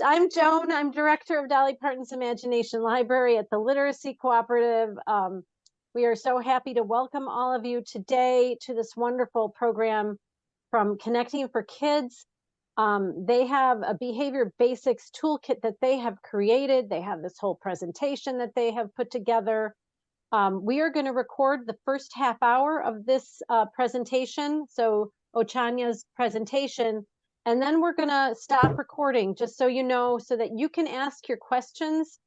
I'm Joan. I'm director of Dolly Parton's Imagination Library at the Literacy Cooperative. We are so happy to welcome all of you today to this wonderful program from Connecting for Kids. They have a behavior basics toolkit that they have created. They have this whole presentation that they have put together. We are going to record the first half hour of this presentation, so Ochanya's presentation, and then we're going to stop recording, just so you know, so that you can ask your questions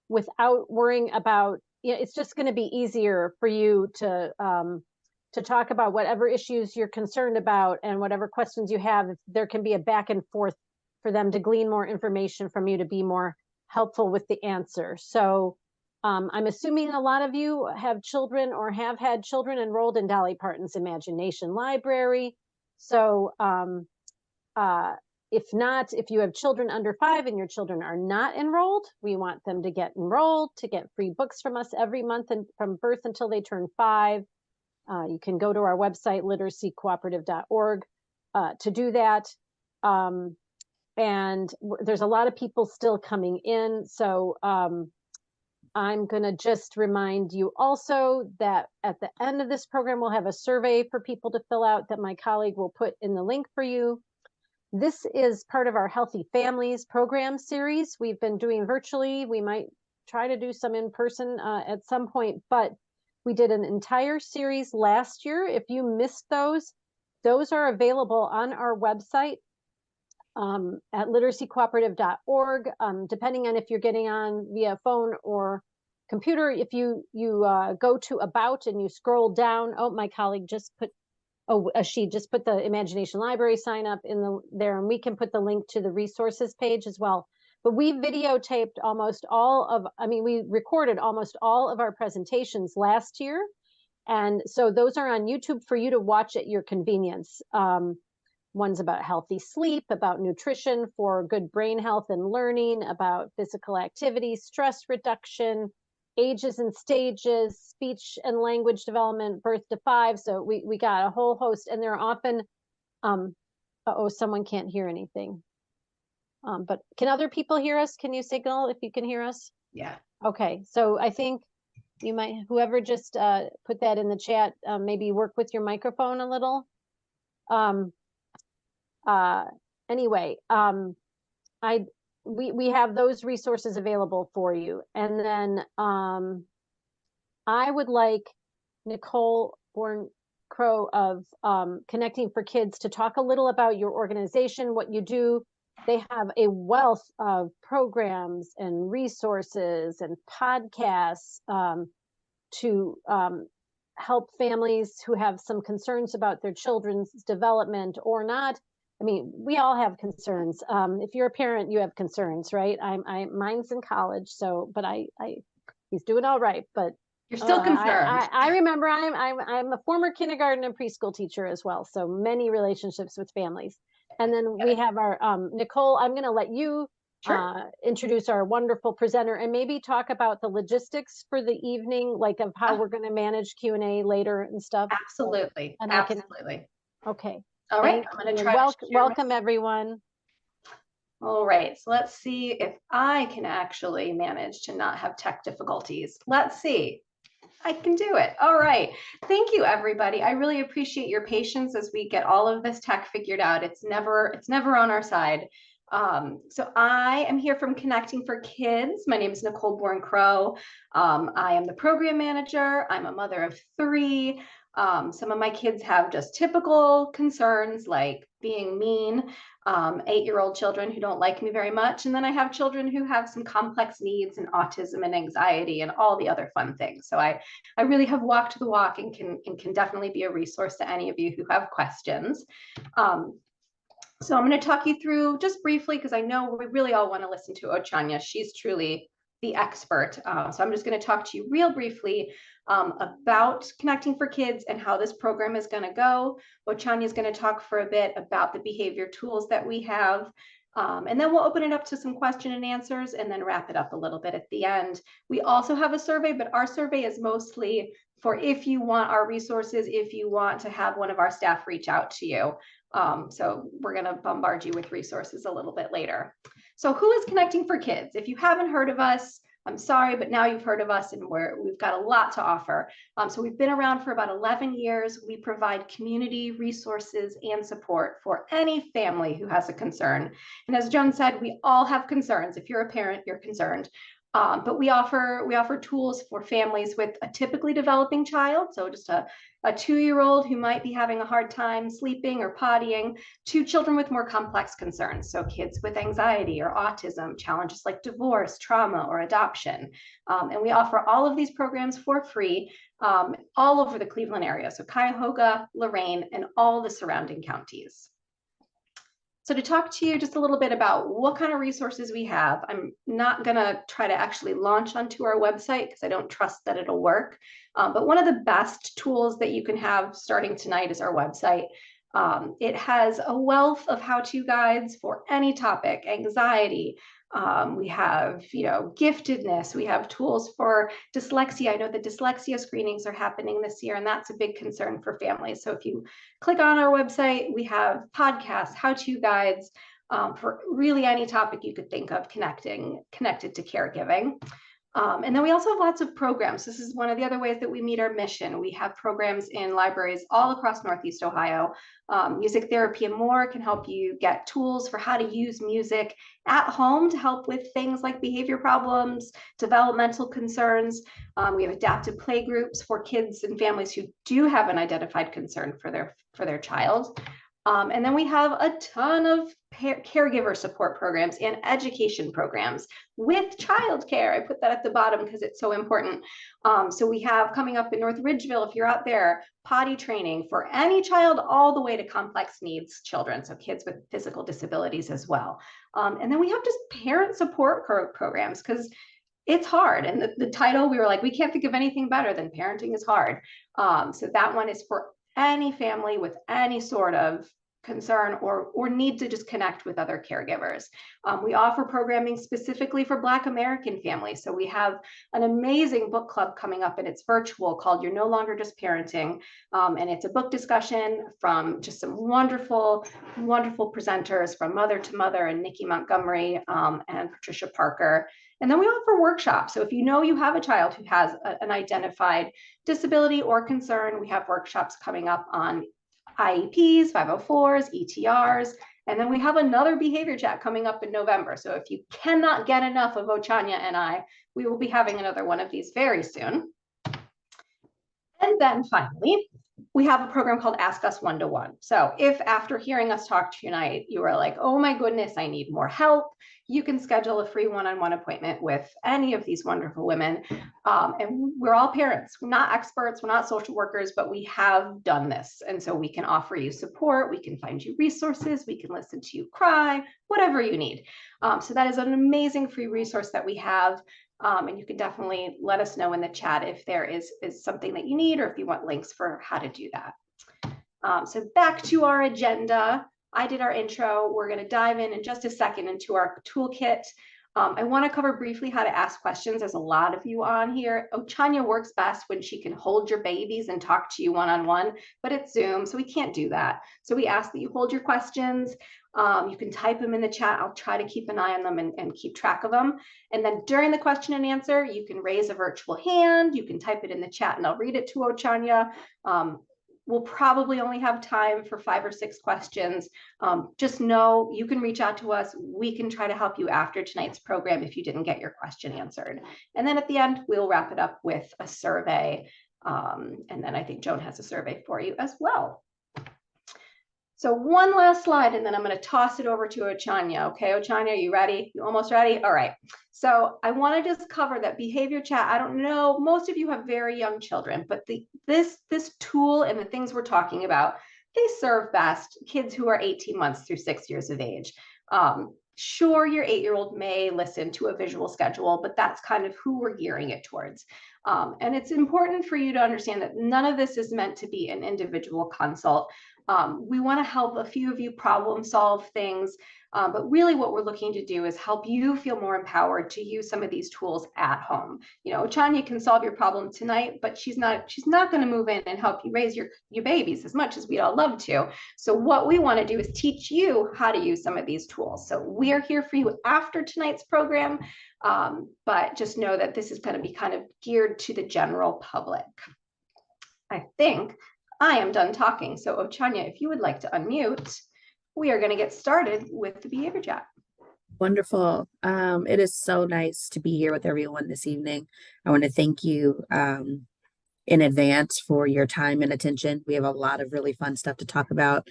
without worrying about, it's just going to be easier for you to talk about whatever issues you're concerned about and whatever questions you have. If there can be a back and forth for them to glean more information from you to be more helpful with the answer. So I'm assuming a lot of you have children or have had children enrolled in Dolly Parton's Imagination Library. So if not, if you have children under 5 and your children are not enrolled, we want them to get enrolled, to get free books from us every month and from birth until they turn 5. You can go to our website, literacycooperative.org, to do that. And there's a lot of people still coming in. So I'm going to just remind you also that at the end of this program, we'll have a survey for people to fill out that my colleague will put in the link for you. This is part of our Healthy Families program series. We've been doing virtually. We might try to do some in person at some point, but we did an entire series last year. If you missed those are available on our website at literacycooperative.org. Depending on if you're getting on via phone or computer, if you go to About and you scroll down, my colleague just put, she just put the Imagination Library sign up in there, and we can put the link to the resources page as well. But we videotaped we recorded almost all of our presentations last year. And so those are on YouTube for you to watch at your convenience. One's about healthy sleep, about nutrition for good brain health and learning, about physical activity, stress reduction, ages and stages, speech and language development, birth to 5. So we got a whole host, and they're often, someone can't hear anything. But can other people hear us? Can you signal if you can hear us? Yeah. Okay, so I think you might, whoever just put that in the chat, maybe work with your microphone a little. Anyway, we have those resources available for you. And then I would like Nicole Born-Crow of Connecting for Kids to talk a little about your organization, what you do. They have a wealth of programs and resources and podcasts to help families who have some concerns about their children's development or not. I mean, we all have concerns. If you're a parent, you have concerns, right? Mine's in college, so, but he's doing all right. But you're still concerned. I remember I'm a former kindergarten and preschool teacher as well, so many relationships with families. And then we have our Nicole. I'm going to let you introduce our wonderful presenter and maybe talk about the logistics for the evening, like of how we're going to manage Q&A later and stuff. Absolutely. And absolutely. Okay. All right. I'm going to try. Welcome everyone. All right. So let's see if I can actually manage to not have tech difficulties. Let's see. I can do it. All right. Thank you, everybody. I really appreciate your patience as we get all of this tech figured out. It's never on our side. So I am here from Connecting for Kids. My name is Nicole Born-Crow. I am the program manager. I'm a mother of 3. Some of my kids have just typical concerns like being mean, 8-year-old children who don't like me very much. And then I have children who have some complex needs and autism and anxiety and all the other fun things. So I really have walked the walk and can definitely be a resource to any of you who have questions. So I'm going to talk you through just briefly, because I know we really all want to listen to Ochanya. She's truly the expert. So I'm just going to talk to you real briefly about Connecting for Kids and how this program is going to go. Ochanya is going to talk for a bit about the behavior tools that we have. And then we'll open it up to some question and answers and then wrap it up a little bit at the end. We also have a survey, but our survey is mostly for if you want our resources, if you want to have one of our staff reach out to you. So we're going to bombard you with resources a little bit later. So who is Connecting for Kids? If you haven't heard of us, I'm sorry, but now you've heard of us and we've got a lot to offer. So we've been around for about 11 years. We provide community resources and support for any family who has a concern. And as Joan said, we all have concerns. If you're a parent, you're concerned. But we offer tools for families with a typically developing child, so just a 2-year-old who might be having a hard time sleeping or pottying, to children with more complex concerns, so kids with anxiety or autism, challenges like divorce, trauma, or adoption. And we offer all of these programs for free all over the Cleveland area, so Cuyahoga, Lorain, and all the surrounding counties. So to talk to you just a little bit about what kind of resources we have, I'm not going to try to actually launch onto our website because I don't trust that it'll work. But one of the best tools that you can have starting tonight is our website. It has a wealth of how-to guides for any topic: anxiety. We have, giftedness. We have tools for dyslexia. I know the dyslexia screenings are happening this year, and that's a big concern for families. So if you click on our website, we have podcasts, how-to guides for really any topic you could think of connected to caregiving. And then we also have lots of programs. This is one of the other ways that we meet our mission. We have programs in libraries all across Northeast Ohio. Music therapy and more can help you get tools for how to use music at home to help with things like behavior problems, developmental concerns. We have adaptive play groups for kids and families who do have an identified concern for their child. And then we have a ton of caregiver support programs and education programs with childcare. I put that at the bottom because it's so important. So we have coming up in North Ridgeville, if you're out there, potty training for any child all the way to complex needs children, so kids with physical disabilities as well. And then we have just parent support programs because it's hard. And the title, we were like, we can't think of anything better than parenting is hard. So that one is for any family with any sort of concern or need to just connect with other caregivers. We offer programming specifically for Black American families. So we have an amazing book club coming up, and it's virtual, called You're No Longer Just Parenting. And it's a book discussion from just some wonderful, wonderful presenters from Mother to Mother and Nikki Montgomery and Patricia Parker. And then we offer workshops. So if you know you have a child who has an identified disability or concern, we have workshops coming up on IEPs, 504s, ETRs, and then we have another behavior chat coming up in November. So if you cannot get enough of Ochanya and I, we will be having another one of these very soon. And then finally, we have a program called Ask Us One-to-One. So if after hearing us talk tonight, you are like, oh my goodness, I need more help, you can schedule a free one-on-one appointment with any of these wonderful women. And we're all parents. We're not experts, we're not social workers, but we have done this. And so we can offer you support, we can find you resources, we can listen to you cry, whatever you need. So that is an amazing free resource that we have. And you can definitely let us know in the chat if there is something that you need or if you want links for how to do that. So back to our agenda. I did our intro. We're going to dive in just a second into our toolkit. I want to cover briefly how to ask questions. There's a lot of you on here. Ochanya works best when she can hold your babies and talk to you one-on-one, but it's Zoom, so we can't do that. So we ask that you hold your questions. You can type them in the chat. I'll try to keep an eye on them and keep track of them. And then during the question and answer, you can raise a virtual hand. You can type it in the chat and I'll read it to Ochanya. We'll probably only have time for 5 or 6 questions. Just know you can reach out to us. We can try to help you after tonight's program if you didn't get your question answered. And then at the end, we'll wrap it up with a survey. And then I think Joan has a survey for you as well. So one last slide, and then I'm going to toss it over to Ochanya. Okay, Ochanya, are you ready? You almost ready? All right. So I want to just cover that behavior chat. I don't know, most of you have very young children, but this tool and the things we're talking about, they serve best kids who are 18 months through 6 years of age. Sure, your 8-year-old may listen to a visual schedule, but that's kind of who we're gearing it towards. And it's important for you to understand that none of this is meant to be an individual consult. We want to help a few of you problem solve things, but really what we're looking to do is help you feel more empowered to use some of these tools at home. You know, Ochanya can solve your problem tonight, but she's not going to move in and help you raise your babies as much as we'd all love to. So what we want to do is teach you how to use some of these tools. So we are here for you after tonight's program, but just know that this is going to be kind of geared to the general public. I think I am done talking. So Ochanya, if you would like to unmute, we are going to get started with the behavior chat. Wonderful. It is so nice to be here with everyone this evening. I want to thank you in advance for your time and attention. We have a lot of really fun stuff to talk about.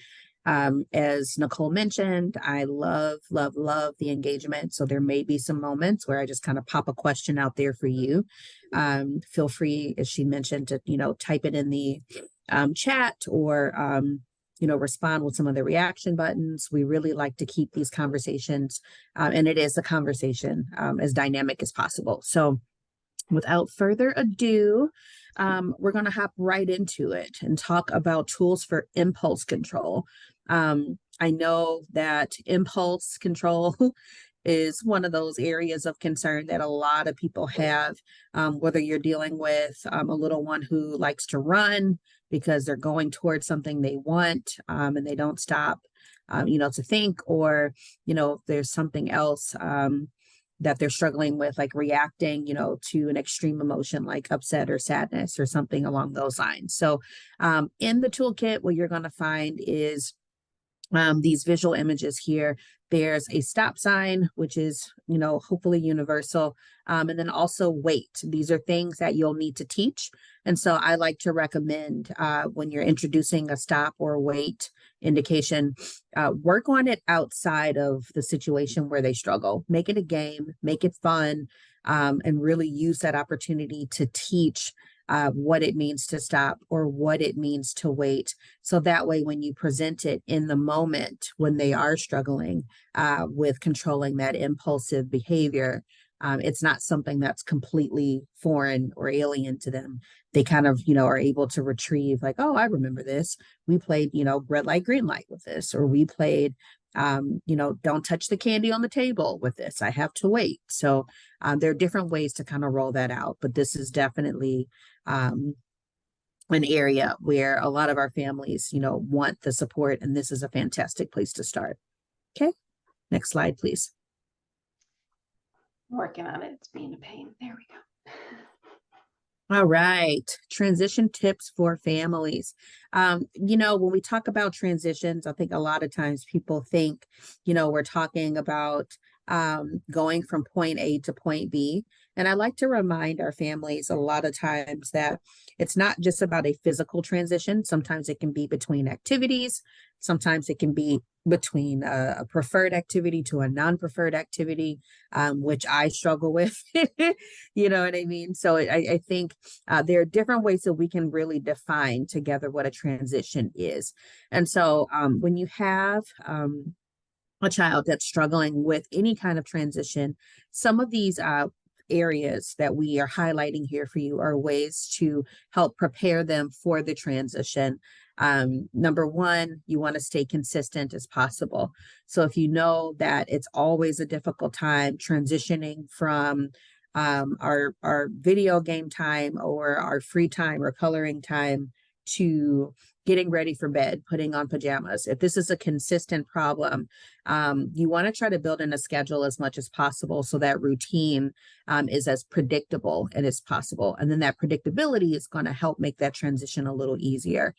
As Nicole mentioned, I love the engagement. So there may be some moments where I just kind of pop a question out there for you. Feel free, as she mentioned, to, type it in the chat or, respond with some of the reaction buttons. We really like to keep these conversations, and it is a conversation, as dynamic as possible. So without further ado, we're going to hop right into it and talk about tools for impulse control. I know that impulse control is one of those areas of concern that a lot of people have, whether you're dealing with a little one who likes to run because they're going towards something they want, and they don't stop, to think, or, there's something else that they're struggling with, like reacting, to an extreme emotion like upset or sadness or something along those lines. So in the toolkit, what you're going to find is these visual images here. There's a stop sign, which is, hopefully universal. And then also wait. These are things that you'll need to teach. And so I like to recommend when you're introducing a stop or wait indication, work on it outside of the situation where they struggle. Make it a game, make it fun, and really use that opportunity to teach what it means to stop or what it means to wait. So that way, when you present it in the moment, when they are struggling with controlling that impulsive behavior, it's not something that's completely foreign or alien to them. They kind of, are able to retrieve like, oh, I remember this. We played, red light, green light with this, or we played, don't touch the candy on the table with this. I have to wait. So there are different ways to kind of roll that out, but this is definitely an area where a lot of our families, want the support, and this is a fantastic place to start. Okay, next slide, please. Working on it. It's being a pain. There we go. All right, transition tips for families. When we talk about transitions, I think a lot of times people think, we're talking about going from point A to point B. And I like to remind our families a lot of times that it's not just about a physical transition. Sometimes it can be between activities. Sometimes it can be between a preferred activity to a non-preferred activity, which I struggle with, you know what I mean? So I think there are different ways that we can really define together what a transition is. And so when you have a child that's struggling with any kind of transition, some of these areas that we are highlighting here for you are ways to help prepare them for the transition. Number one, you want to stay consistent as possible. So if you know that it's always a difficult time transitioning from our video game time or our free time or coloring time to getting ready for bed, putting on pajamas. If this is a consistent problem, you want to try to build in a schedule as much as possible so that routine is as predictable as possible. And then that predictability is going to help make that transition a little easier.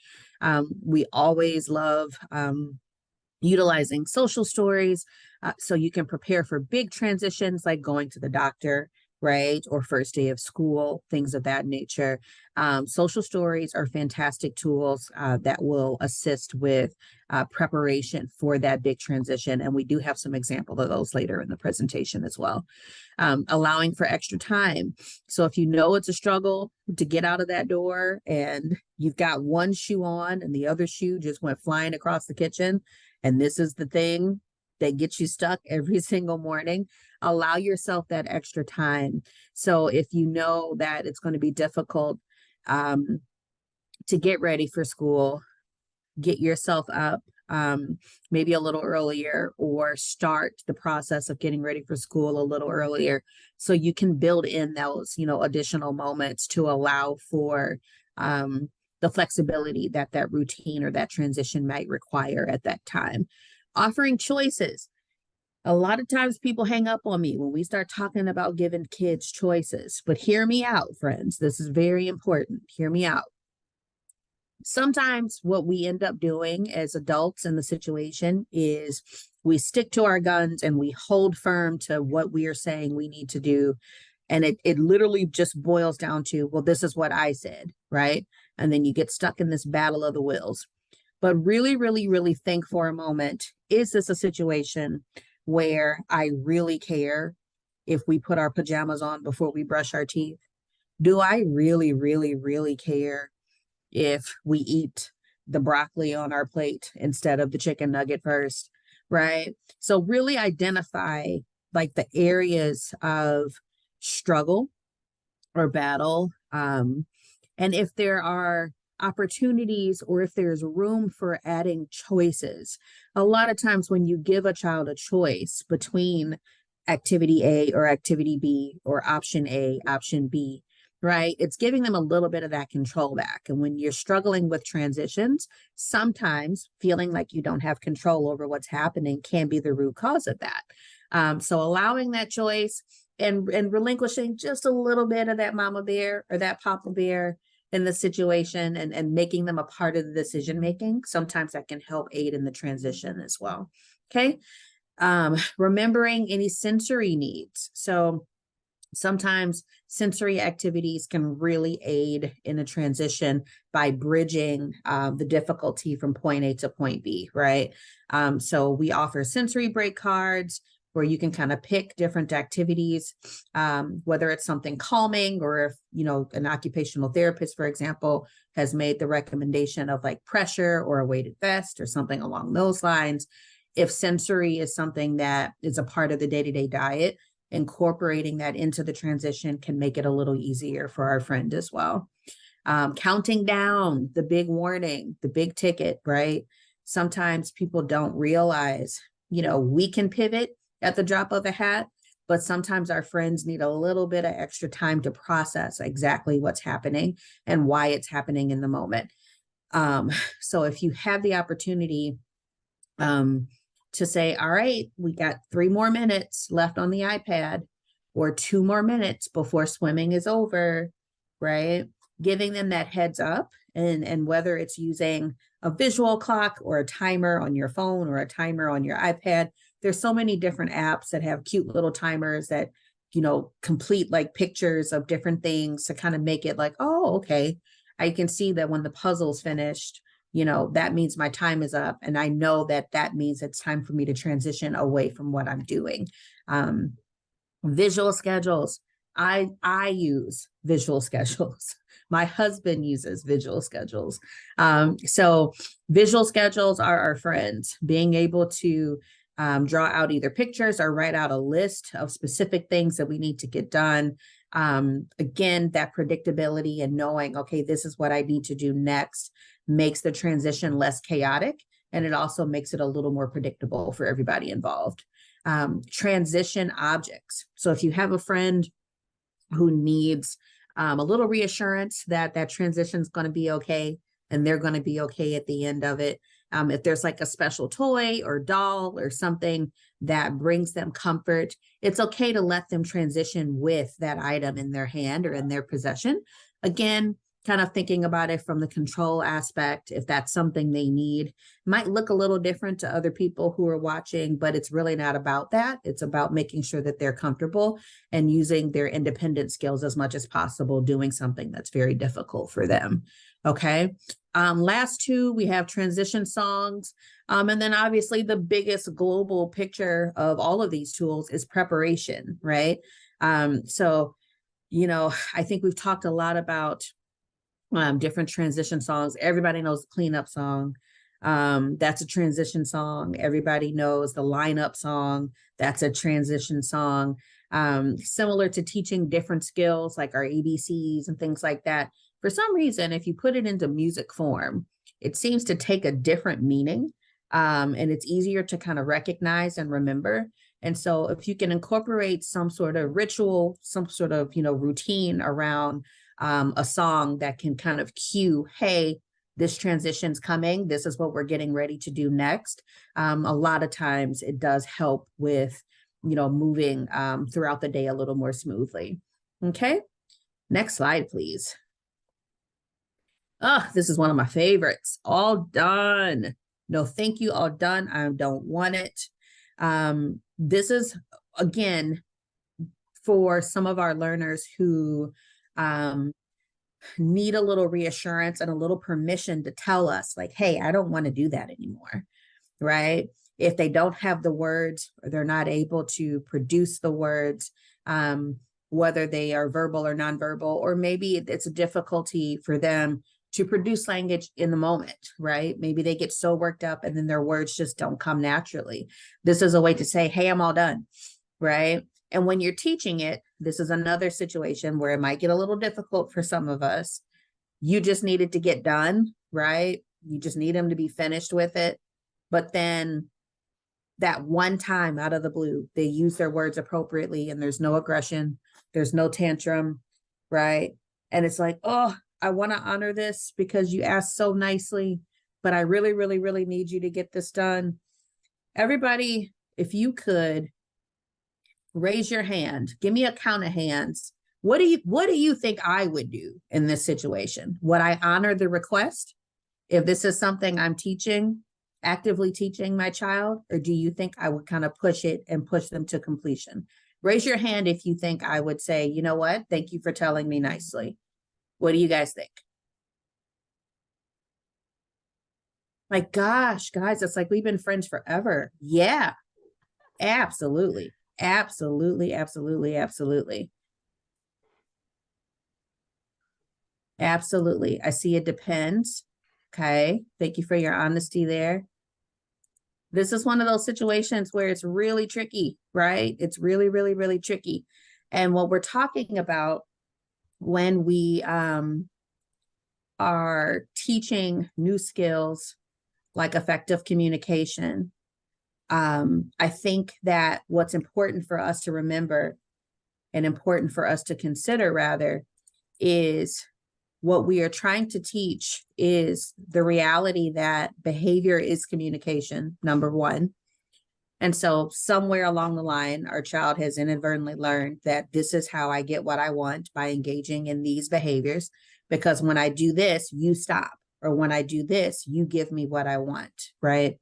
We always love utilizing social stories so you can prepare for big transitions like going to the doctor, right? Or first day of school, things of that nature. Social stories are fantastic tools that will assist with preparation for that big transition. And we do have some examples of those later in the presentation as well. Allowing for extra time. So if you know it's a struggle to get out of that door and you've got one shoe on and the other shoe just went flying across the kitchen, and this is the thing that gets you stuck every single morning, allow yourself that extra time. So if you know that it's going to be difficult to get ready for school, get yourself up maybe a little earlier, or start the process of getting ready for school a little earlier, so you can build in those, additional moments to allow for the flexibility that that routine or that transition might require at that time. Offering choices. A lot of times people hang up on me when we start talking about giving kids choices, but hear me out, friends. This is very important. Hear me out. Sometimes what we end up doing as adults in the situation is we stick to our guns and we hold firm to what we are saying we need to do. And it literally just boils down to, well, this is what I said, right? And then you get stuck in this battle of the wills. But really, really, really think for a moment, is this a situation where I really care if we put our pajamas on before we brush our teeth? Do I really, really, really care if we eat the broccoli on our plate instead of the chicken nugget first, right? So really identify like the areas of struggle or battle. And if there are opportunities or if there's room for adding choices. A lot of times when you give a child a choice between activity A or activity B, or option A, option B, right? It's giving them a little bit of that control back. And when you're struggling with transitions, sometimes feeling like you don't have control over what's happening can be the root cause of that. So allowing that choice and relinquishing just a little bit of that mama bear or that papa bear in the situation, and making them a part of the decision making, sometimes that can help aid in the transition as well. Okay. Remembering any sensory needs. So sometimes sensory activities can really aid in a transition by bridging the difficulty from point A to point B, right? So we offer sensory break cards where you can kind of pick different activities, whether it's something calming, or if, an occupational therapist, for example, has made the recommendation of like pressure or a weighted vest or something along those lines. If sensory is something that is a part of the day-to-day diet, incorporating that into the transition can make it a little easier for our friend as well. Counting down, the big warning, the big ticket, right? Sometimes people don't realize, we can pivot at the drop of a hat, but sometimes our friends need a little bit of extra time to process exactly what's happening and why it's happening in the moment. So if you have the opportunity to say, all right, we got 3 more minutes left on the iPad, or 2 more minutes before swimming is over, right? Giving them that heads up, and whether it's using a visual clock or a timer on your phone or a timer on your iPad, there's so many different apps that have cute little timers that, complete like pictures of different things to kind of make it like, oh, okay, I can see that when the puzzle's finished, that means my time is up. And I know that means it's time for me to transition away from what I'm doing. Visual schedules. I use visual schedules. My husband uses visual schedules. So visual schedules are our friends. Being able to draw out either pictures or write out a list of specific things that we need to get done. Again, that predictability and knowing, okay, this is what I need to do next, makes the transition less chaotic. And it also makes it a little more predictable for everybody involved. Transition objects. So if you have a friend who needs a little reassurance that that transition is going to be okay, and they're going to be okay at the end of it. If there's like a special toy or doll or something that brings them comfort, it's okay to let them transition with that item in their hand or in their possession. Again, kind of thinking about it from the control aspect. If that's something they need, it might look a little different to other people who are watching, but it's really not about that. It's about making sure that they're comfortable and using their independent skills as much as possible, doing something that's very difficult for them. Okay. Last 2, we have transition songs. And then obviously the biggest global picture of all of these tools is preparation, right? So, I think we've talked a lot about different transition songs. Everybody knows the cleanup song. That's a transition song. Everybody knows the lineup song. That's a transition song. Similar to teaching different skills like our ABCs and things like that. For some reason, if you put it into music form, it seems to take a different meaning. And it's easier to kind of recognize and remember. And so if you can incorporate some sort of ritual, some sort of, routine around a song that can kind of cue, hey, this transition's coming, this is what we're getting ready to do next. A lot of times it does help with, moving throughout the day a little more smoothly. Okay, next slide, please. Oh, this is one of my favorites. All done. No, thank you, all done. I don't want it. This is, again, for some of our learners who need a little reassurance and a little permission to tell us, like, hey, I don't want to do that anymore, right? If they don't have the words, or they're not able to produce the words, whether they are verbal or nonverbal, or maybe it's a difficulty for them to produce language in the moment, right? Maybe they get so worked up and then their words just don't come naturally. This is a way to say, hey, I'm all done, right? And when you're teaching it, this is another situation where it might get a little difficult for some of us. You just need it to get done, right? You just need them to be finished with it. But then that one time out of the blue, they use their words appropriately and there's no aggression, there's no tantrum, right? And it's like, oh, I want to honor this because you asked so nicely, but I really, really, really need you to get this done. Everybody, if you could raise your hand, give me a count of hands. What do you think I would do in this situation? Would I honor the request if this is something I'm teaching, actively teaching my child, or do you think I would kind of push it and push them to completion? Raise your hand if you think I would say, you know what, thank you for telling me nicely. What do you guys think? My gosh, guys, it's like we've been friends forever. Yeah, absolutely. Absolutely, absolutely, absolutely. Absolutely. I see it depends. Okay. Thank you for your honesty there. This is one of those situations where it's really tricky, right? It's really, really, really tricky. And what we're talking about when we are teaching new skills like effective communication, I think that what's important for us to remember and important for us to consider rather is what we are trying to teach is the reality that behavior is communication, number one. And so somewhere along the line, our child has inadvertently learned that this is how I get what I want by engaging in these behaviors, because when I do this, you stop, or when I do this, you give me what I want, right?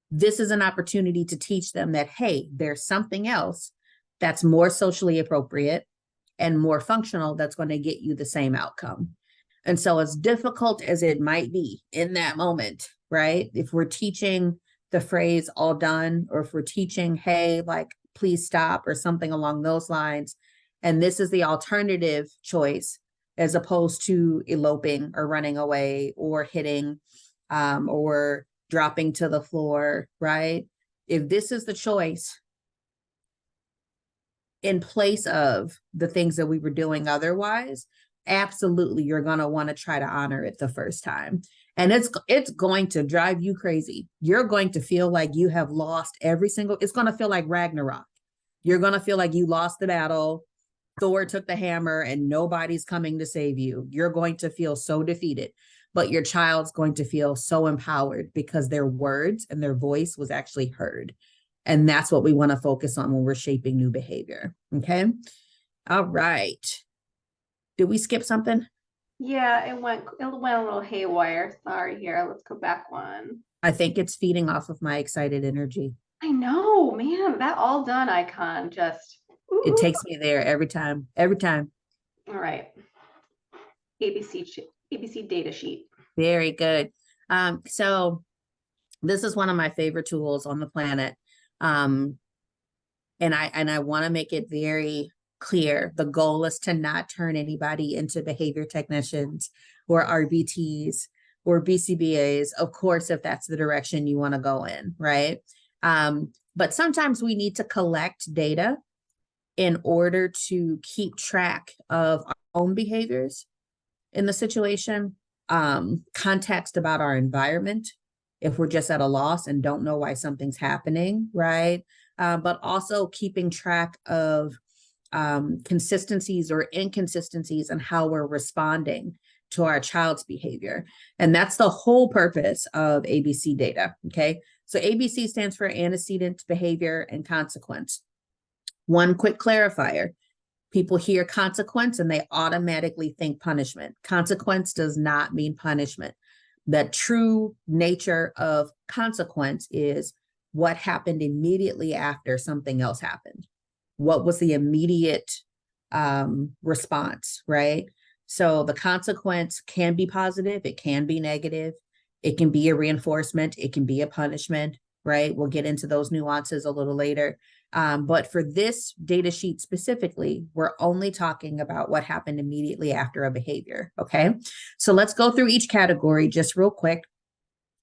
This is an opportunity to teach them that, hey, there's something else that's more socially appropriate and more functional that's going to get you the same outcome. And so as difficult as it might be in that moment, right? If we're teaching the phrase all done, or if we're teaching, hey, like, please stop, or something along those lines, and this is the alternative choice, as opposed to eloping or running away or hitting or dropping to the floor, right? If this is the choice in place of the things that we were doing otherwise, absolutely, you're going to want to try to honor it the first time. And it's going to drive you crazy. You're going to feel like you have lost it's going to feel like Ragnarok. You're going to feel like you lost the battle. Thor took the hammer and nobody's coming to save you. You're going to feel so defeated, but your child's going to feel so empowered because their words and their voice was actually heard. And that's what we want to focus on when we're shaping new behavior. Okay. All right. Did we skip something? Yeah, it went a little haywire. Sorry here. Let's go back one. I think it's feeding off of my excited energy. I know, man, that all done icon just. It takes me there every time. Every time. All right. ABC data sheet. Very good. So this is one of my favorite tools on the planet. And I want to make it very clear. The goal is to not turn anybody into behavior technicians or RBTs or BCBAs, of course, if that's the direction you want to go in, right? But sometimes we need to collect data in order to keep track of our own behaviors in the situation, context about our environment, if we're just at a loss and don't know why something's happening, right? But also keeping track of consistencies or inconsistencies in how we're responding to our child's behavior. And that's the whole purpose of ABC data, okay? So ABC stands for antecedent, behavior, and consequence. One quick clarifier. People hear consequence and they automatically think punishment. Consequence does not mean punishment. The true nature of consequence is what happened immediately after something else happened. What was the immediate response, right? So the consequence can be positive, it can be negative, it can be a reinforcement, it can be a punishment, right? We'll get into those nuances a little later. But for this data sheet specifically, we're only talking about what happened immediately after a behavior, okay? So let's go through each category just real quick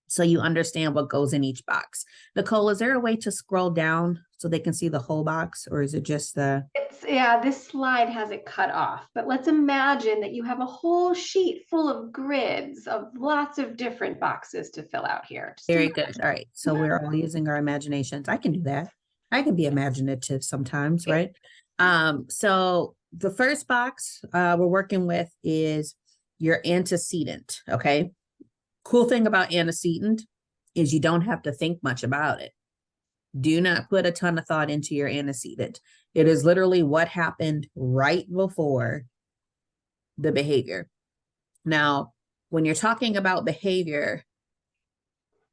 so you understand what goes in each box. Nicole, is there a way to scroll down so they can see the whole box, or is it just the... Yeah, this slide has it cut off, but let's imagine that you have a whole sheet full of grids of lots of different boxes to fill out here. Very good. All right. So we're all using our imaginations. I can do that. I can be imaginative sometimes, right? So the first box we're working with is your antecedent, okay? Cool thing about antecedent is you don't have to think much about it. Do not put a ton of thought into your antecedent. It is literally what happened right before the behavior. Now, when you're talking about behavior,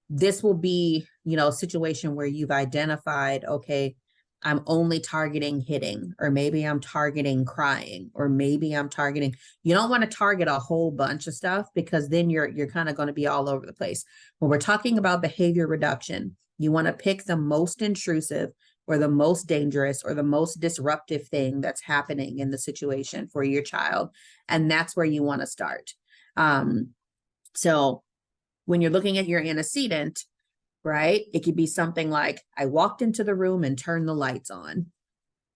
this will be, a situation where you've identified, okay, I'm only targeting hitting, or maybe I'm targeting crying, or maybe I'm targeting, you don't want to target a whole bunch of stuff because then you're kind of going to be all over the place. When we're talking about behavior reduction, you want to pick the most intrusive or the most dangerous or the most disruptive thing that's happening in the situation for your child. And that's where you want to start. So when you're looking at your antecedent, right, it could be something like, I walked into the room and turned the lights on.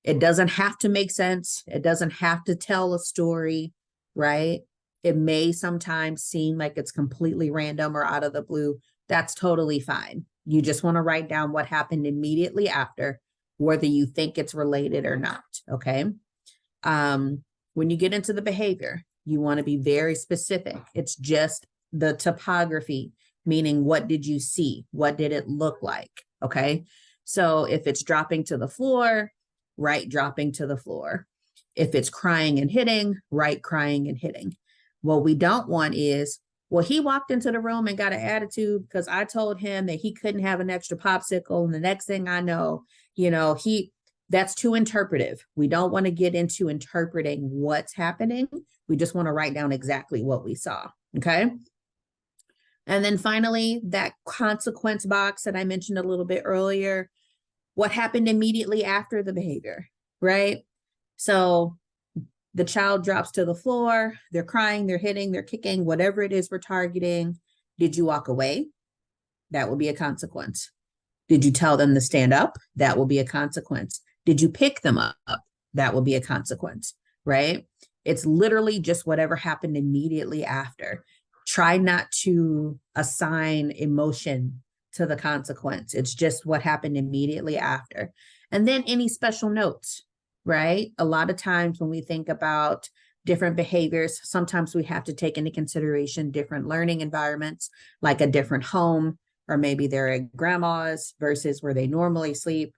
It doesn't have to make sense. It doesn't have to tell a story, right? It may sometimes seem like it's completely random or out of the blue. That's totally fine. You just want to write down what happened immediately after, whether you think it's related or not, okay? When you get into the behavior, you want to be very specific. It's just the topography, meaning what did you see? What did it look like? Okay. So if it's dropping to the floor, write dropping to the floor. If it's crying and hitting, write crying and hitting. What we don't want is, well, he walked into the room and got an attitude because I told him that he couldn't have an extra popsicle. And the next thing I know, that's too interpretive. We don't want to get into interpreting what's happening. We just want to write down exactly what we saw. Okay. And then finally, that consequence box that I mentioned a little bit earlier, what happened immediately after the behavior, right? So the child drops to the floor, they're crying, they're hitting, they're kicking, whatever it is we're targeting. Did you walk away? That will be a consequence. Did you tell them to stand up? That will be a consequence. Did you pick them up? That will be a consequence, right? It's literally just whatever happened immediately after. Try not to assign emotion to the consequence. It's just what happened immediately after. And then any special notes, right? A lot of times when we think about different behaviors, sometimes we have to take into consideration different learning environments, like a different home, or maybe they're at grandma's versus where they normally sleep.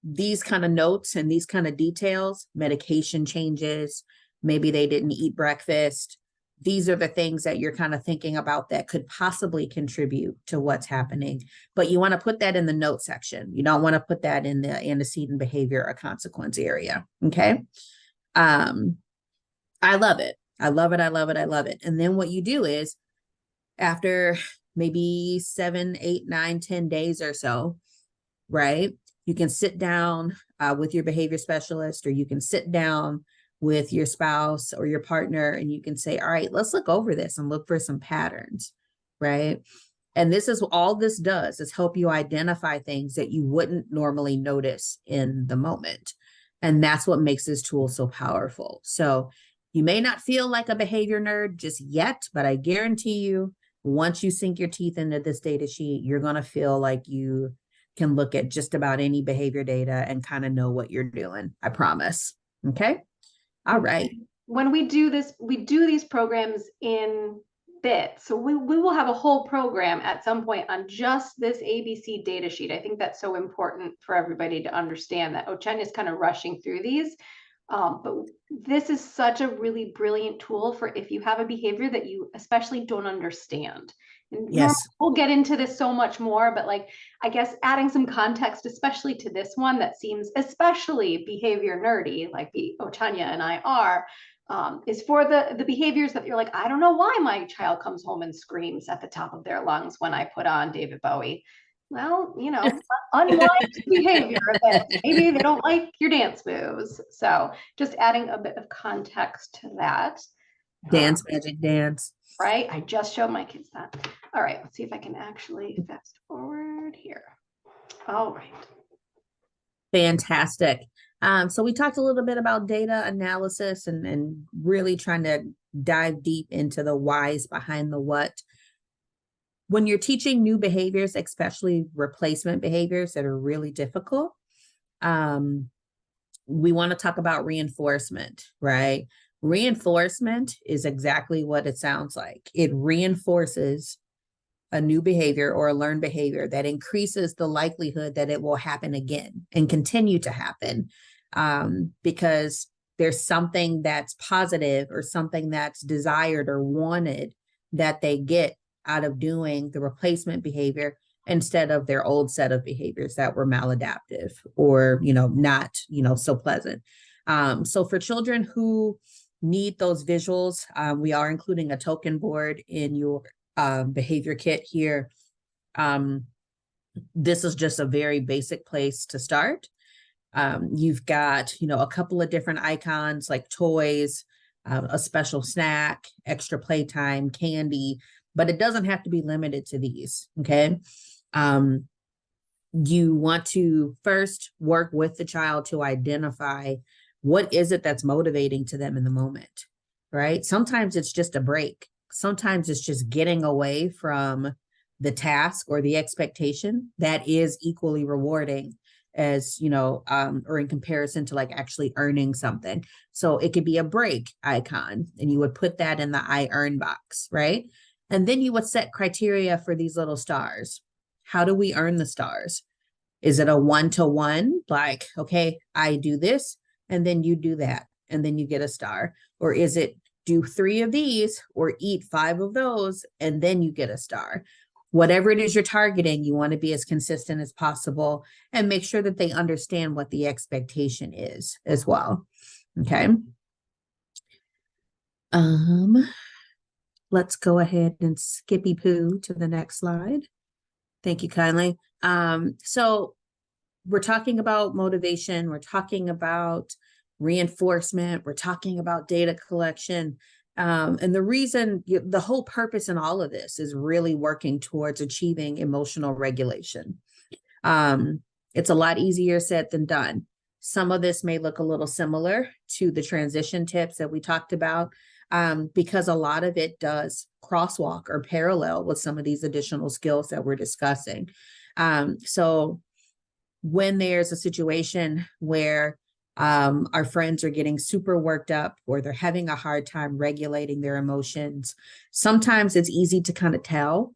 These kind of notes and these kind of details, medication changes, maybe they didn't eat breakfast. These are the things that you're kind of thinking about that could possibly contribute to what's happening. But you want to put that in the note section. You don't want to put that in the antecedent behavior or consequence area. Okay. I love it. I love it. I love it. I love it. And then what you do is after maybe 7, 8, 9, 10 days or so, right? You can sit down with your behavior specialist, or you can sit down with your spouse or your partner, and you can say, all right, let's look over this and look for some patterns, right? And this is all this does is help you identify things that you wouldn't normally notice in the moment. And that's what makes this tool so powerful. So You may not feel like a behavior nerd just yet, but I guarantee you, once you sink your teeth into this data sheet, you're going to feel like you can look at just about any behavior data and kind of know what you're doing. I promise. Okay. All right. When we do this, we do these programs in bits. So we will have a whole program at some point on just this ABC data sheet. I think that's so important for everybody to understand that Ochanya is kind of rushing through these. But this is such a really brilliant tool for if you have a behavior that you especially don't understand. And Yes. we'll get into this so much more, but like, I guess adding some context, especially to this one that seems especially behavior nerdy, like Ochanya and I are, is for the behaviors that you're like, I don't know why my child comes home and screams at the top of their lungs when I put on David Bowie. Well, you know, unliked behavior that maybe they don't like your dance moves. So just adding a bit of context to that. Dance, magic dance. Right? I just showed my kids that. All right, let's see if I can actually fast forward here. All right. Fantastic. So we talked a little bit about data analysis and really trying to dive deep into the whys behind the what. When you're teaching new behaviors, especially replacement behaviors that are really difficult, we want to talk about reinforcement, right? Reinforcement is exactly what it sounds like. It reinforces a new behavior or a learned behavior that increases the likelihood that it will happen again and continue to happen, because there's something that's positive or something that's desired or wanted that they get out of doing the replacement behavior instead of their old set of behaviors that were maladaptive or, not, so pleasant. So for children who need those visuals, we are including a token board in your behavior kit here. This is just a very basic place to start. You've got, a couple of different icons like toys, a special snack, extra playtime, candy, but it doesn't have to be limited to these, okay? You want to first work with the child to identify what is it that's motivating to them in the moment, right? Sometimes it's just a break. Sometimes it's just getting away from the task or the expectation that is equally rewarding as, or in comparison to like actually earning something. So it could be a break icon and you would put that in the I earn box, right? And then you would set criteria for these little stars. How do we earn the stars? Is it a 1-to-1? Like, okay, I do this and then you do that and then you get a star. Or is it do 3 of these or eat 5 of those and then you get a star? Whatever it is you're targeting, you want to be as consistent as possible and make sure that they understand what the expectation is as well. Okay. Let's go ahead and skippy poo to the next slide. Thank you kindly. So we're talking about motivation. We're talking about reinforcement. We're talking about data collection. And the reason, the whole purpose in all of this is really working towards achieving emotional regulation. It's a lot easier said than done. Some of this may look a little similar to the transition tips that we talked about, because a lot of it does crosswalk or parallel with some of these additional skills that we're discussing. So when there's a situation where our friends are getting super worked up or they're having a hard time regulating their emotions, sometimes it's easy to kind of tell,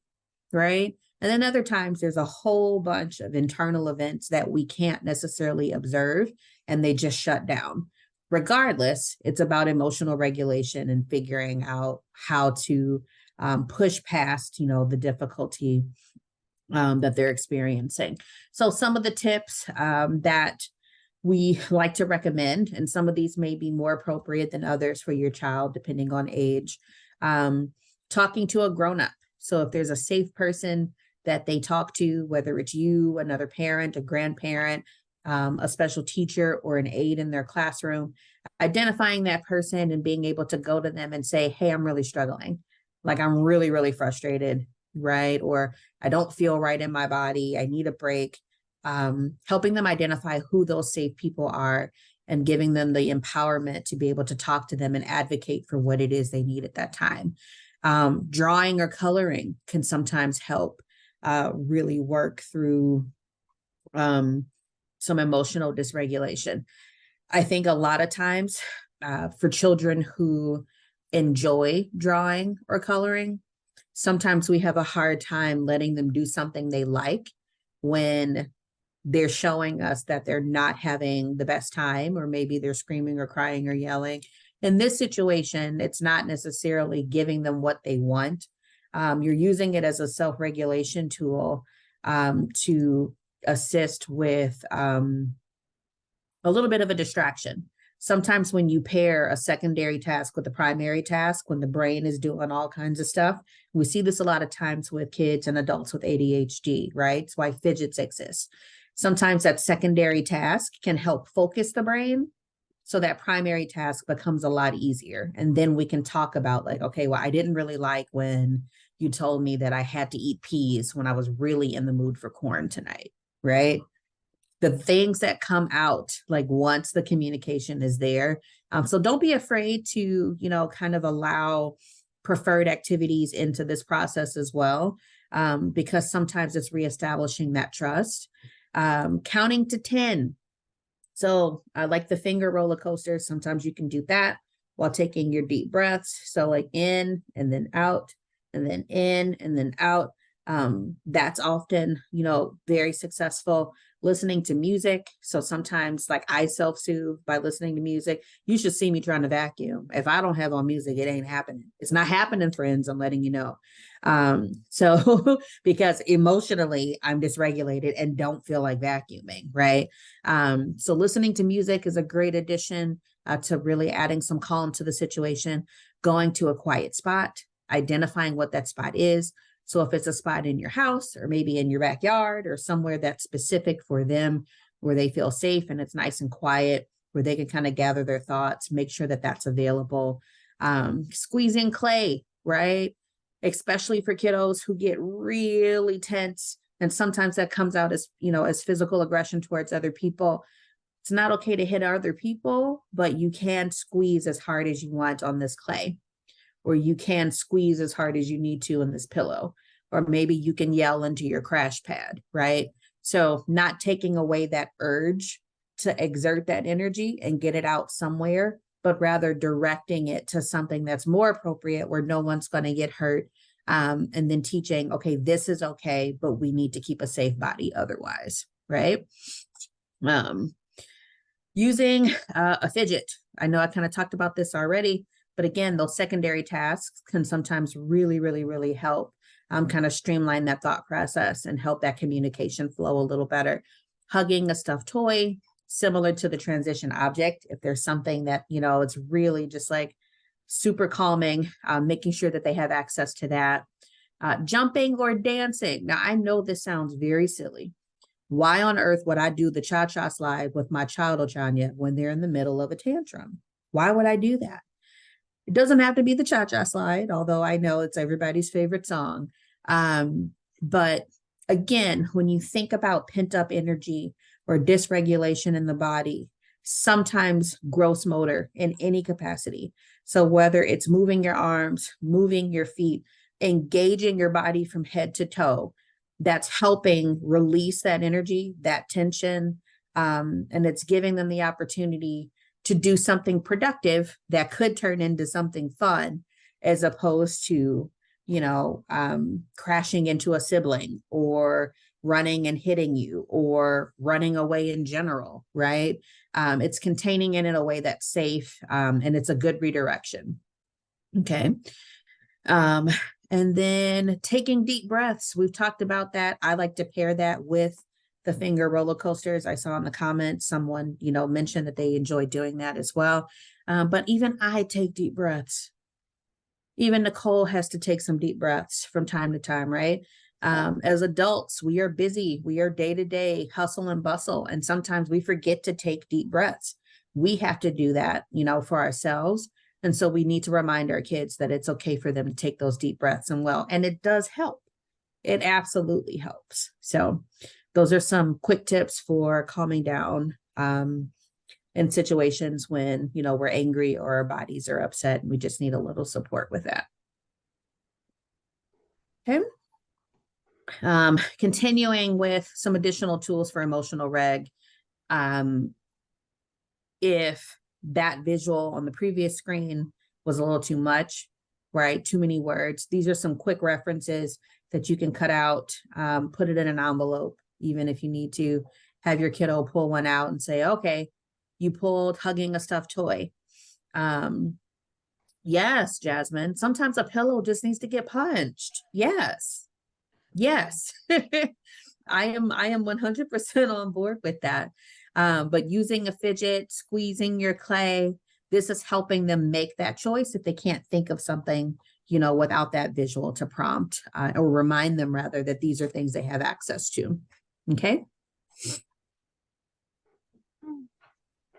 right? And then other times there's a whole bunch of internal events that we can't necessarily observe and they just shut down. Regardless, it's about emotional regulation and figuring out how to push past, the difficulty that they're experiencing. So some of the tips that we like to recommend, and some of these may be more appropriate than others for your child, depending on age, talking to a grown-up. So if there's a safe person that they talk to, whether it's you, another parent, a grandparent, a special teacher, or an aide in their classroom, identifying that person and being able to go to them and say, hey, I'm really struggling. Like I'm really, really frustrated, right? Or I don't feel right in my body. I need a break. Helping them identify who those safe people are and giving them the empowerment to be able to talk to them and advocate for what it is they need at that time. Drawing or coloring can sometimes help really work through some emotional dysregulation. I think a lot of times for children who enjoy drawing or coloring, sometimes we have a hard time letting them do something they like when they're showing us that they're not having the best time, or maybe they're screaming or crying or yelling. In this situation, it's not necessarily giving them what they want. You're using it as a self-regulation tool to assist with a little bit of a distraction. Sometimes when you pair a secondary task with a primary task, when the brain is doing all kinds of stuff, we see this a lot of times with kids and adults with ADHD, right? It's why fidgets exist. Sometimes that secondary task can help focus the brain, so that primary task becomes a lot easier. And then we can talk about like, okay, well, I didn't really like when you told me that I had to eat peas when I was really in the mood for corn tonight, right? The things that come out like once the communication is there. So don't be afraid to, kind of allow preferred activities into this process as well, because sometimes it's reestablishing that trust. Counting to 10. So I like the finger roller coaster. Sometimes you can do that while taking your deep breaths. So like in and then out, and then in and then out. That's often, very successful. Listening to music. So sometimes like I self-soothe by listening to music. You should see me trying to vacuum. If I don't have on music, it ain't happening. It's not happening, friends. I'm letting you know. So because emotionally I'm dysregulated and don't feel like vacuuming, right? So listening to music is a great addition to really adding some calm to the situation. Going to a quiet spot, identifying what that spot is. So if it's a spot in your house or maybe in your backyard or somewhere that's specific for them, where they feel safe and it's nice and quiet, where they can kind of gather their thoughts, make sure that that's available. Squeezing clay, right? Especially for kiddos who get really tense. And sometimes that comes out as, as physical aggression towards other people. It's not okay to hit other people, but you can squeeze as hard as you want on this clay. Or you can squeeze as hard as you need to in this pillow, or maybe you can yell into your crash pad, right? So not taking away that urge to exert that energy and get it out somewhere, but rather directing it to something that's more appropriate where no one's going to get hurt. And then teaching, okay, this is okay, but we need to keep a safe body otherwise, right? Using a fidget. I know I kind of talked about this already. But again, those secondary tasks can sometimes really, really, really help kind of streamline that thought process and help that communication flow a little better. Hugging a stuffed toy, similar to the transition object. If there's something that, it's really just like super calming, making sure that they have access to that. Jumping or dancing. Now, I know this sounds very silly. Why on earth would I do the cha-cha slide with my child, Ochanya, when they're in the middle of a tantrum? Why would I do that? It doesn't have to be the cha-cha slide, although I know it's everybody's favorite song. But again, when you think about pent-up energy or dysregulation in the body, sometimes gross motor in any capacity. So whether it's moving your arms, moving your feet, engaging your body from head to toe, that's helping release that energy, that tension, and it's giving them the opportunity to do something productive that could turn into something fun, as opposed to, crashing into a sibling or running and hitting you or running away in general, right? It's containing it in a way that's safe, and it's a good redirection. Okay. And then taking deep breaths. We've talked about that. I like to pair that with the finger roller coasters. I saw in the comments, someone, mentioned that they enjoy doing that as well. But even I take deep breaths. Even Nicole has to take some deep breaths from time to time, right? As adults, we are busy. We are day to day hustle and bustle. And sometimes we forget to take deep breaths. We have to do that, for ourselves. And so we need to remind our kids that it's okay for them to take those deep breaths and it does help. It absolutely helps. So those are some quick tips for calming down. in situations when, we're angry or our bodies are upset and we just need a little support with that. Okay. Continuing with some additional tools for emotional reg. If that visual on the previous screen was a little too much, right? Too many words. These are some quick references that you can cut out, put it in an envelope, even if you need to have your kiddo pull one out and say, okay, you pulled hugging a stuffed toy. Yes, Jasmine, sometimes a pillow just needs to get punched. Yes. Yes. I am 100% on board with that. But using a fidget, squeezing your clay, this is helping them make that choice if they can't think of something, without that visual to prompt, or remind them rather that these are things they have access to. Okay.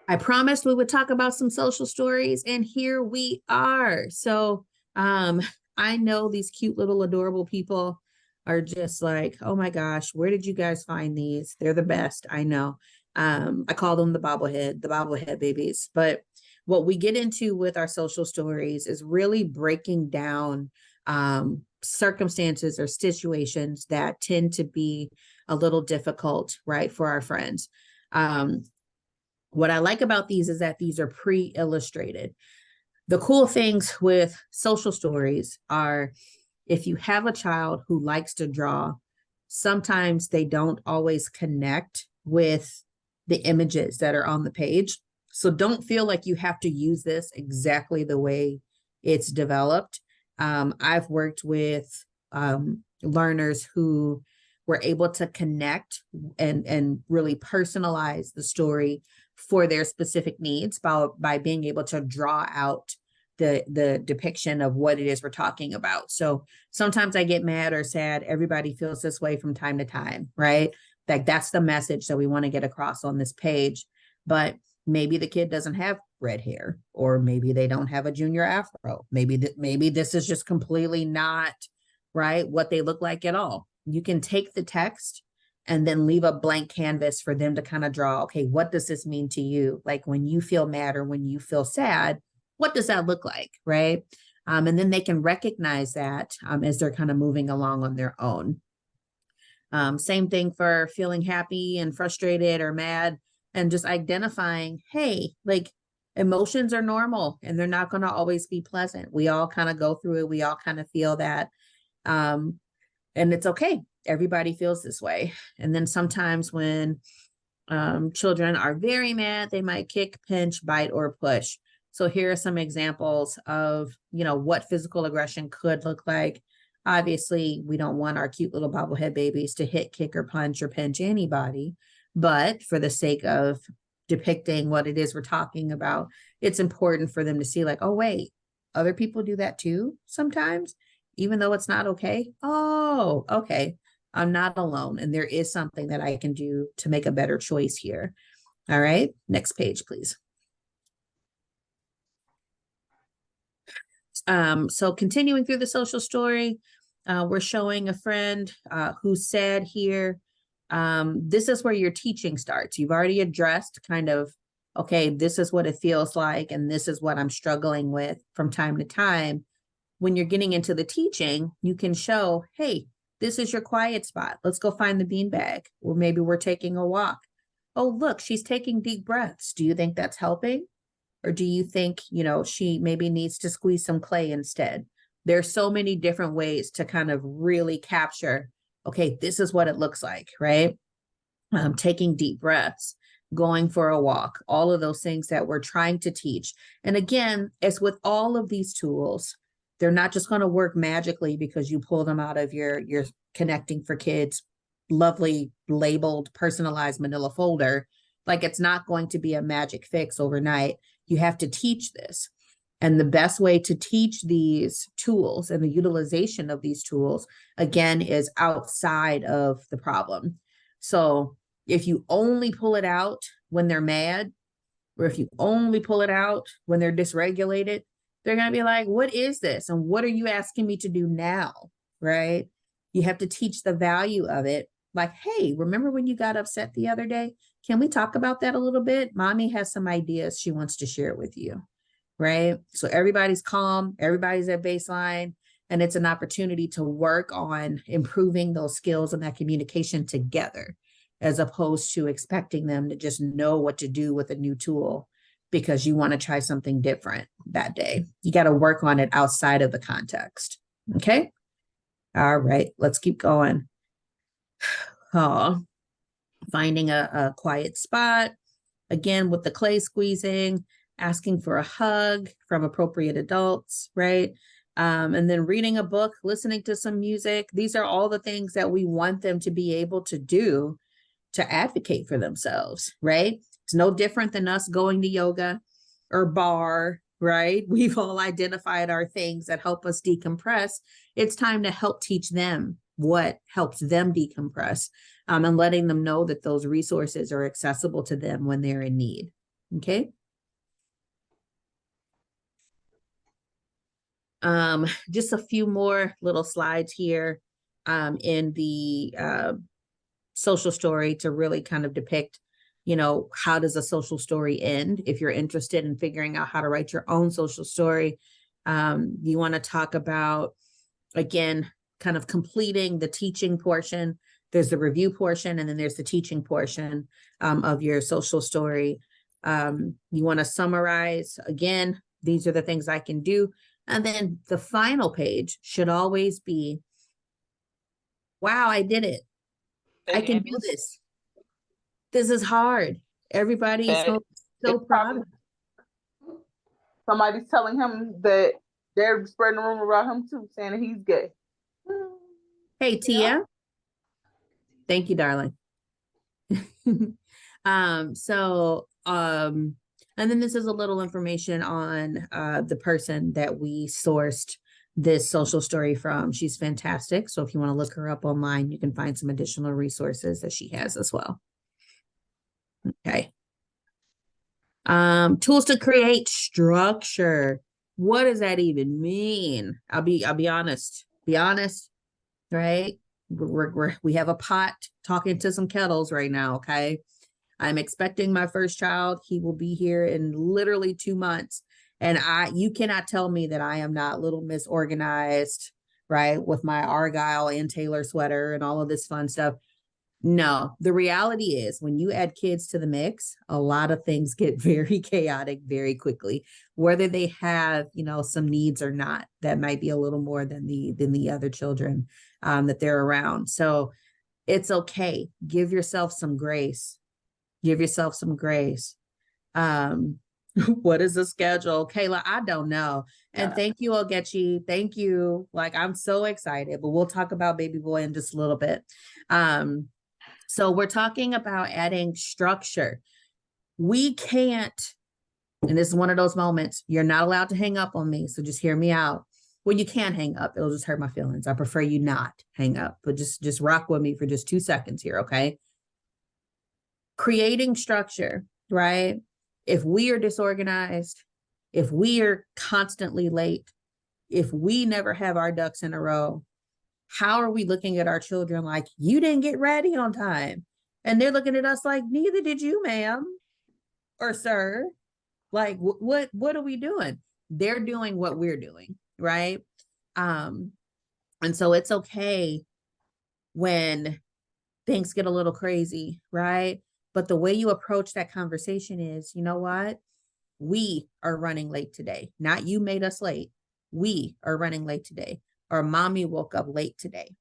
I promised we would talk about some social stories, and here we are. So I know these cute little adorable people are just like, oh my gosh, where did you guys find these? They're the best. I know. I call them the bobblehead babies. But what we get into with our social stories is really breaking down circumstances or situations that tend to be a little difficult, right, for our friends. What I like about these is that these are pre-illustrated. The cool things with social stories are, if you have a child who likes to draw, sometimes they don't always connect with the images that are on the page. So don't feel like you have to use this exactly the way it's developed. I've worked with learners who were able to connect and really personalize the story for their specific needs by being able to draw out the depiction of what it is we're talking about. So sometimes I get mad or sad. Everybody feels this way from time to time, right? Like that's the message that we want to get across on this page. But maybe the kid doesn't have red hair, or maybe they don't have a junior afro. Maybe this is just completely not, right, what they look like at all. You can take the text and then leave a blank canvas for them to kind of draw, okay, what does this mean to you? Like when you feel mad or when you feel sad, what does that look like, right? And then they can recognize that as they're kind of moving along on their own. Same thing for feeling happy and frustrated or mad, and just identifying, hey, like emotions are normal and they're not going to always be pleasant. We all kind of go through it. We all kind of feel that. And it's okay. Everybody feels this way. And then sometimes when children are very mad, they might kick, pinch, bite, or push. So here are some examples of, what physical aggression could look like. Obviously, we don't want our cute little bobblehead babies to hit, kick, or punch or pinch anybody. But for the sake of depicting what it is we're talking about, it's important for them to see like, oh, wait, other people do that too sometimes, even though it's not okay. Oh, okay. I'm not alone. And there is something that I can do to make a better choice here. All right. Next page, please. So continuing through the social story, we're showing a friend who said here, this is where your teaching starts. You've already addressed kind of, okay, this is what it feels like, and this is what I'm struggling with from time to time. When you're getting into the teaching, you can show, hey, this is your quiet spot. Let's go find the beanbag. Or maybe we're taking a walk. Oh, look, she's taking deep breaths. Do you think that's helping? Or do you think, she maybe needs to squeeze some clay instead? There's so many different ways to kind of really capture, okay, this is what it looks like, right? Taking deep breaths, going for a walk, all of those things that we're trying to teach. And again, as with all of these tools, they're not just going to work magically because you pull them out of your Connecting for Kids lovely labeled personalized manila folder. Like it's not going to be a magic fix overnight. You have to teach this. And the best way to teach these tools and the utilization of these tools, again, is outside of the problem. So if you only pull it out when they're mad, or if you only pull it out when they're dysregulated, they're going to be like, what is this? And what are you asking me to do now? Right? You have to teach the value of it Like, hey, remember when you got upset the other day? Can we talk about that a little bit? Mommy has some ideas she wants to share with you, right? So everybody's calm, everybody's at baseline, and it's an opportunity to work on improving those skills and that communication together, as opposed to expecting them to just know what to do with a new tool because you want to try something different that day. You got to work on it outside of the context. Okay. All right, let's keep going. Oh, finding a quiet spot, again, with the clay squeezing, asking for a hug from appropriate adults, right? And then reading a book, listening to some music. These are all the things that we want them to be able to do to advocate for themselves, right? It's no different than us going to yoga or bar, right? We've all identified our things that help us decompress. It's time to help teach them what helps them decompress, and letting them know that those resources are accessible to them when they're in need. Okay. Just a few more little slides here in the social story to really kind of depict, you know, how does a social story end? If you're interested in figuring out how to write your own social story, you want to talk about, again, kind of completing the teaching portion. There's the review portion, and then there's the teaching portion of your social story. You want to summarize, again, these are the things I can do. And then the final page should always be, wow, I did it. I can do this. This is hard. Everybody is so proud of him. Somebody's telling him that they're spreading a rumor about him too, saying that he's gay. Hey, Tia. Thank you, darling. And then this is a little information on the person that we sourced this social story from. She's fantastic. So if you want to look her up online, you can find some additional resources that she has as well. Okay. Tools to create structure. What does that even mean? I'll be honest. Be honest, right? We have a pot talking to some kettles right now. Okay. I'm expecting my first child. He will be here in literally 2 months. And you cannot tell me that I am not little Miss Organized, right? With my Argyle and Taylor sweater and all of this fun stuff. No, the reality is when you add kids to the mix, a lot of things get very chaotic very quickly, whether they have, you know, some needs or not. That might be a little more than the other children that they're around. So it's okay. Give yourself some grace. Give yourself some grace. What is the schedule? Kayla, I don't know. And thank you, Ogechi. Thank you. Like, I'm so excited, but we'll talk about baby boy in just a little bit. So we're talking about adding structure. We can't, and this is one of those moments, you're not allowed to hang up on me. So just hear me out. Well, you can hang up. It'll just hurt my feelings. I prefer you not hang up, but just rock with me for just 2 seconds here. Okay. Creating structure, right? If we are disorganized, if we are constantly late, if we never have our ducks in a row, how are we looking at our children like, you didn't get ready on time? And they're looking at us like, neither did you, ma'am or sir. Like, what are we doing? They're doing what we're doing, right? And so it's okay when things get a little crazy, right? But the way you approach that conversation is, you know what? We are running late today. Not you made us late. We are running late today. Or mommy woke up late today,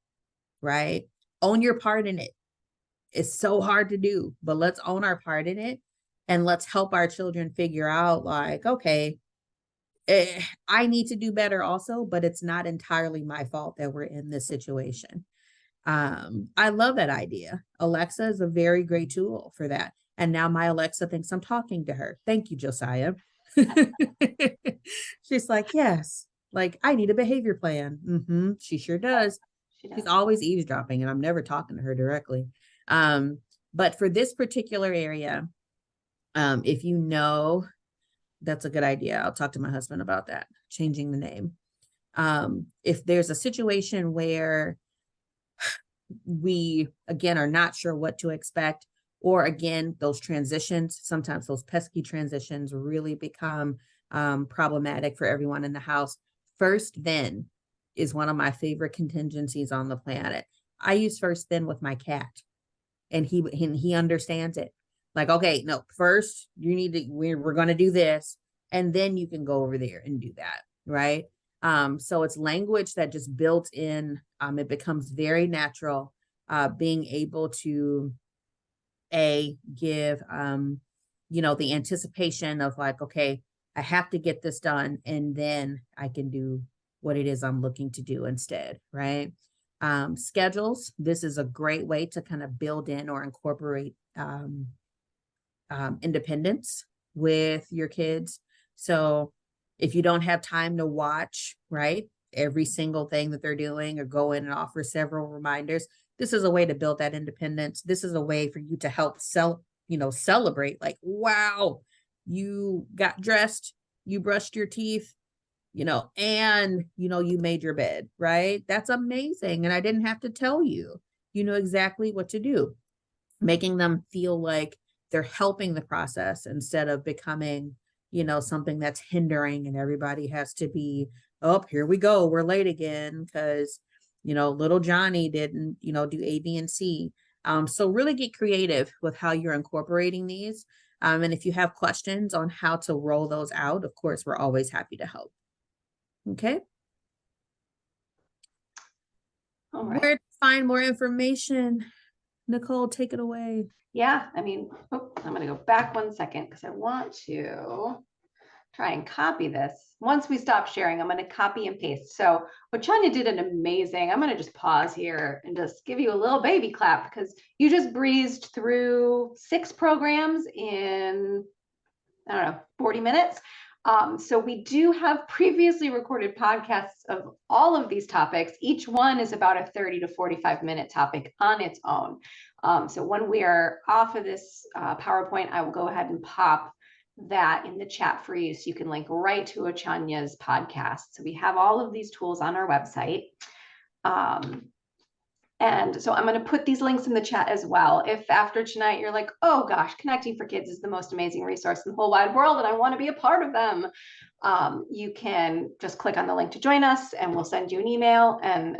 right? Own your part in it. It's so hard to do, but let's own our part in it. And let's help our children figure out like, okay, I need to do better also, but it's not entirely my fault that we're in this situation. I love that idea. Alexa is a very great tool for that. And now my Alexa thinks I'm talking to her. Thank you, Josiah. She's like, yes, like I need a behavior plan. She sure does. She's always eavesdropping and I'm never talking to her directly. But for this particular area, if you know, that's a good idea. I'll talk to my husband about that, changing the name. If there's a situation where we, again, are not sure what to expect, or again, those transitions, sometimes those pesky transitions really become problematic for everyone in the house. First then is one of my favorite contingencies on the planet. I use first then with my cat, and he understands it. Like, okay, no, first you need to, we're going to do this, and then you can go over there and do that, right? So it's language that just built in, it becomes very natural, being able to give, the anticipation of like, okay, I have to get this done, and then I can do what it is I'm looking to do instead, right? Schedules, this is a great way to kind of build in or incorporate independence with your kids. So if you don't have time to watch, right, every single thing that they're doing, or go in and offer several reminders, this is a way to build that independence. This is a way for you to help celebrate, like, wow, you got dressed, you brushed your teeth, and, you made your bed, right? That's amazing. And I didn't have to tell you, you know exactly what to do, making them feel like they're helping the process instead of becoming, something that's hindering, and everybody has to be, oh, here we go, we're late again because, little Johnny didn't, do A, B, and C. So really get creative with how you're incorporating these. And if you have questions on how to roll those out, of course, we're always happy to help. Okay. All right. Where to find more information? Nicole, take it away. Yeah, I mean, I'm going to go back 1 second because I want to try and copy this. Once we stop sharing, I'm going to copy and paste. So Ochanya did an amazing, I'm going to just pause here and just give you a little baby clap, because you just breezed through 6 programs in, 40 minutes. So we do have previously recorded podcasts of all of these topics. Each one is about a 30 to 45-minute topic on its own. So when we are off of this PowerPoint, I will go ahead and pop that in the chat for you, so you can link right to Ochanya's podcast. So we have all of these tools on our website. And so I'm going to put these links in the chat as well. If after tonight you're like, oh gosh, Connecting for Kids is the most amazing resource in the whole wide world and I want to be a part of them, you can just click on the link to join us, and we'll send you an email and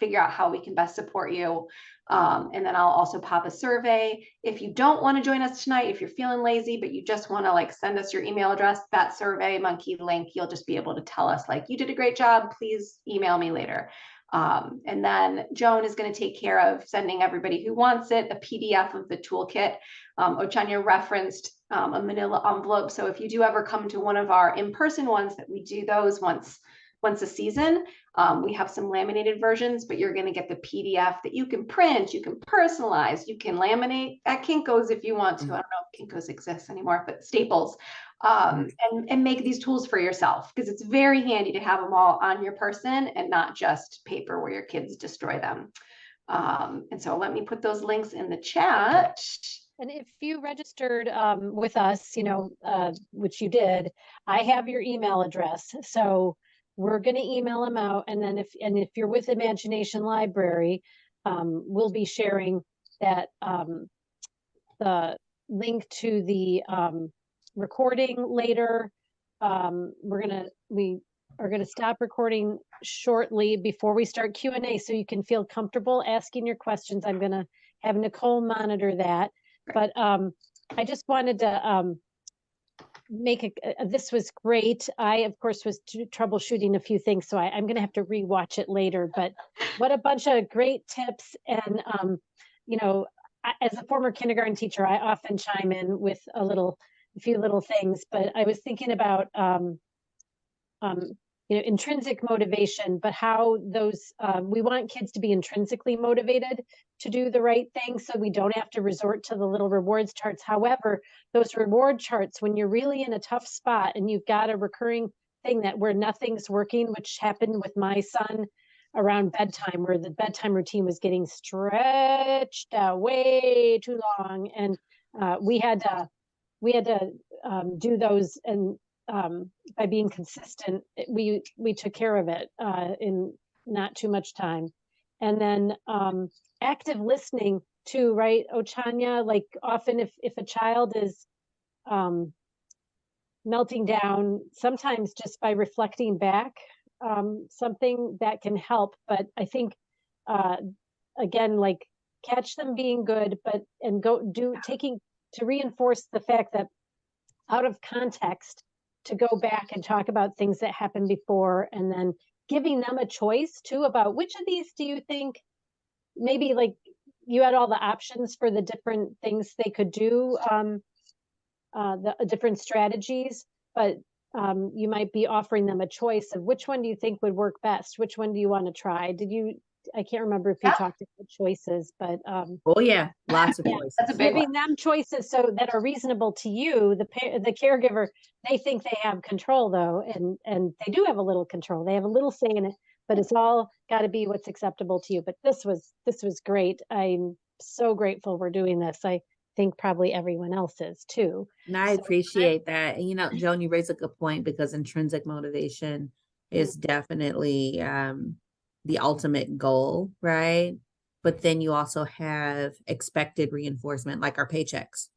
figure out how we can best support you. And then I'll also pop a survey. If you don't want to join us tonight, if you're feeling lazy, but you just want to send us your email address, that Survey Monkey link, you'll just be able to tell us you did a great job, please email me later. And then Joan is going to take care of sending everybody who wants it a PDF of the toolkit. Ochanya referenced a manila envelope. So if you do ever come to one of our in-person ones, that we do those once a season, we have some laminated versions, but you're going to get the PDF that you can print, you can personalize, you can laminate at Kinko's if you want to. I don't know if Kinko's exists anymore, but Staples, and make these tools for yourself, because it's very handy to have them all on your person and not just paper where your kids destroy them. And so let me put those links in the chat. And if you registered with us, which you did, I have your email address. So we're going to email them out. And then if you're with Imagination Library, we'll be sharing that the link to the recording later. We are going to stop recording shortly before we start Q&A, so you can feel comfortable asking your questions. I'm going to have Nicole monitor that. But I just wanted to this was great. I, of course, was troubleshooting a few things, so I'm going to have to rewatch it later. But what a bunch of great tips. And, as a former kindergarten teacher, I often chime in with a few little things. But I was thinking about, intrinsic motivation, but how those, we want kids to be intrinsically motivated to do the right thing, so we don't have to resort to the little rewards charts. However, those reward charts, when you're really in a tough spot and you've got a recurring thing where nothing's working, which happened with my son around bedtime, where the bedtime routine was getting stretched out way too long, and we had to do those, and by being consistent, we took care of it in not too much time. And then active listening too, right, Ochanya? Like often if a child is melting down, sometimes just by reflecting back, something that can help. But I think again, like catch them being good, but and go do taking to reinforce the fact that out of context, to go back and talk about things that happened before, and then giving them a choice too about which of these do you think, maybe like you had all the options for the different things they could do, the different strategies, but you might be offering them a choice of which one do you think would work best, which one do you want to try. I can't remember if you talked about choices, but Oh yeah, lots of yeah, choices. That's a big giving one. them choices so that are reasonable to you, the caregiver. They think they have control though, and they do have a little control. They have a little say in it, but it's all got to be what's acceptable to you. But this was great. I'm so grateful we're doing this. I think probably everyone else is too. And I So appreciate that. And Joan, you raise a good point, because intrinsic motivation is definitely the ultimate goal, right? But then you also have expected reinforcement, like our paychecks.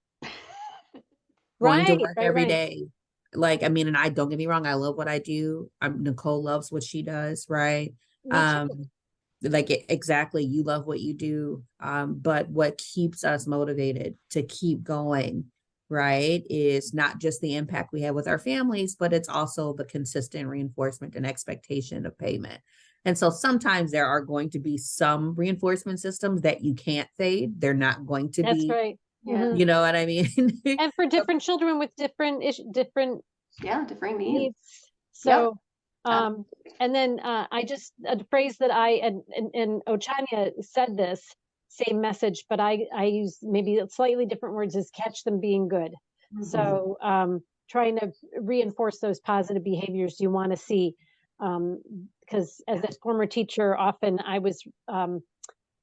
Going to work every right. day. Like, I mean, and I don't get me wrong, I love what I do. Nicole loves what she does, right? Me too. Like exactly, you love what you do. But what keeps us motivated to keep going, right, is not just the impact we have with our families, but it's also the consistent reinforcement and expectation of payment. And so sometimes there are going to be some reinforcement systems that you can't fade. They're not going to That's be, right. Yeah. you know what I mean? And for different children with different different Different needs. needs. So, and then I just a phrase that and Ochanya said this same message, but I use maybe slightly different words, is catch them being good. Mhm. So trying to reinforce those positive behaviors you want to see, because as a former teacher, often I was,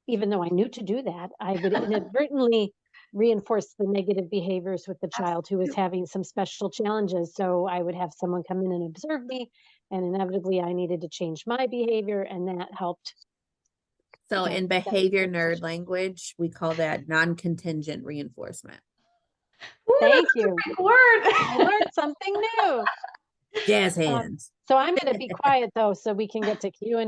even though I knew to do that, I would inadvertently reinforce the negative behaviors with the child who was having some special challenges. So I would have someone come in and observe me, and inevitably I needed to change my behavior, and that helped. So That- in that behavior was nerd language, we call that non-contingent reinforcement. Ooh, Thank that's a you. big word. I learned something new. Jazz hands. So I'm going to be quiet though, so we can get to Q&A.